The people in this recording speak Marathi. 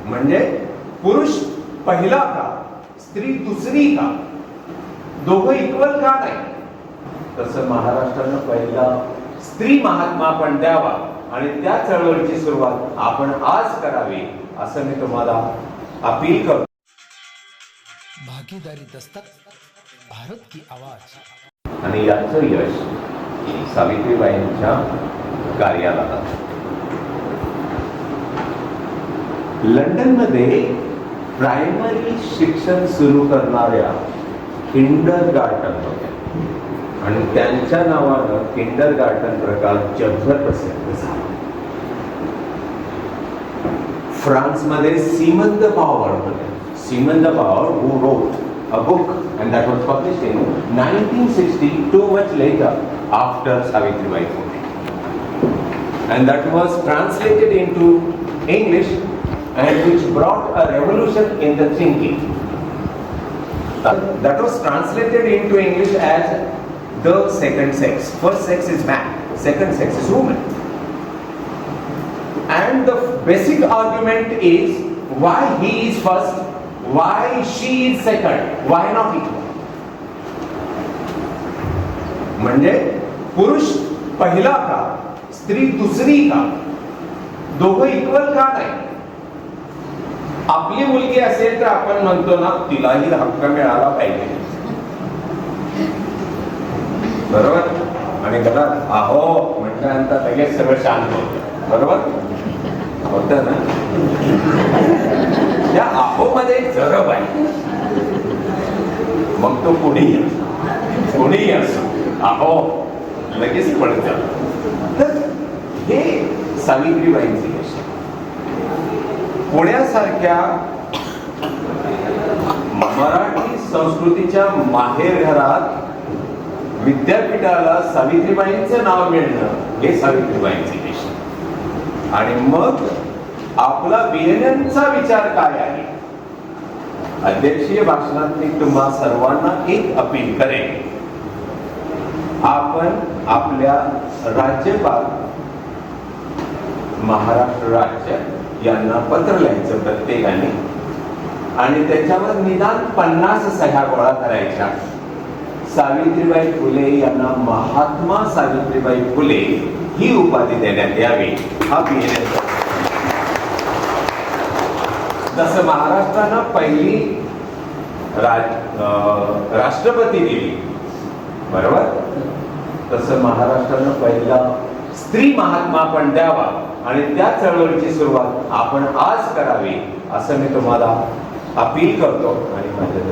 म्हणजे पुरुष पहिला का, स्त्री दुसरी का, दोघं इक्वल का नाही? तसं महाराष्ट्रानं पहिला स्त्री महात्मा पण द्यावा आणि त्या चळवळीची सुरुवात आपण आज करावी असं मी तुम्हाला अपील करतो. भागीदारी दस्तक, भारत की आवाज. आणि याचं यश सावित्रीबाईंच्या कार्याला जातं. लंडनमध्ये प्रायमरी शिक्षण सुरू करणाऱ्या किंडरगार्टन होत्या आणि त्यांच्या नावानं किंडरगार्टन प्रकार जगभर प्रसिद्ध झाला. फ्रान्समध्ये सीमन द पावर होते. सीमन the power who wrote a book and that was published in 1960, too much later after Savitribai Phule, and that was translated into English and which brought a revolution in the thinking. That was translated into English as the second sex. First sex is man, second sex is woman. And the basic argument is why he is first, why she is second, why not equal? म्हणजे पुरुष पहिला का, स्त्री दुसरी का, दोघं इक्वल का नाही? आपली मुलगी असेल तर आपण म्हणतो ना तिलाही हक्क मिळाला पाहिजे, बरोबर? आणि घरात आहो म्हटल्यानंतर लगेच सगळं शांत होतं, बरोबर होत ना? त्या आहो मध्ये जरब आहे. मग तो कोणीही असो आहो लगेच पडत जात. तर हे सावित्रीबाईंचे यश. पुण्यासारख्या मराठी संस्कृतीच्या माहेरघरात विद्यापीठाला सावित्रीबाईंचं नाव मिळणं हे सावित्रीबाईंचे यश. आणि मग आपला बीएनएनचा विचार काय आहे? अध्यक्षीय भाषणात मी तुम्हा सर्वांना एक अपील करेन. आपण आपल्या राज्यपाल महाराष्ट्र राज्य यांना पत्र लिहायचं प्रत्येकाने आणि त्याच्यावर निदान 50 सह्या गोळा करायच्या. सावित्रीबाई फुले यांना महात्मा सावित्रीबाई फुले ही उपाधी देण्यात यावी हा बीएनएन. जसं महाराष्ट्रानं पहिली राष्ट्रपती दिली, बरोबर, तसं महाराष्ट्रानं पहिला स्त्री महात्मा पण द्यावा आणि त्या चळवळीची सुरुवात आपण आज करावी असं मी तुम्हाला अपील करतो आणि माझ्या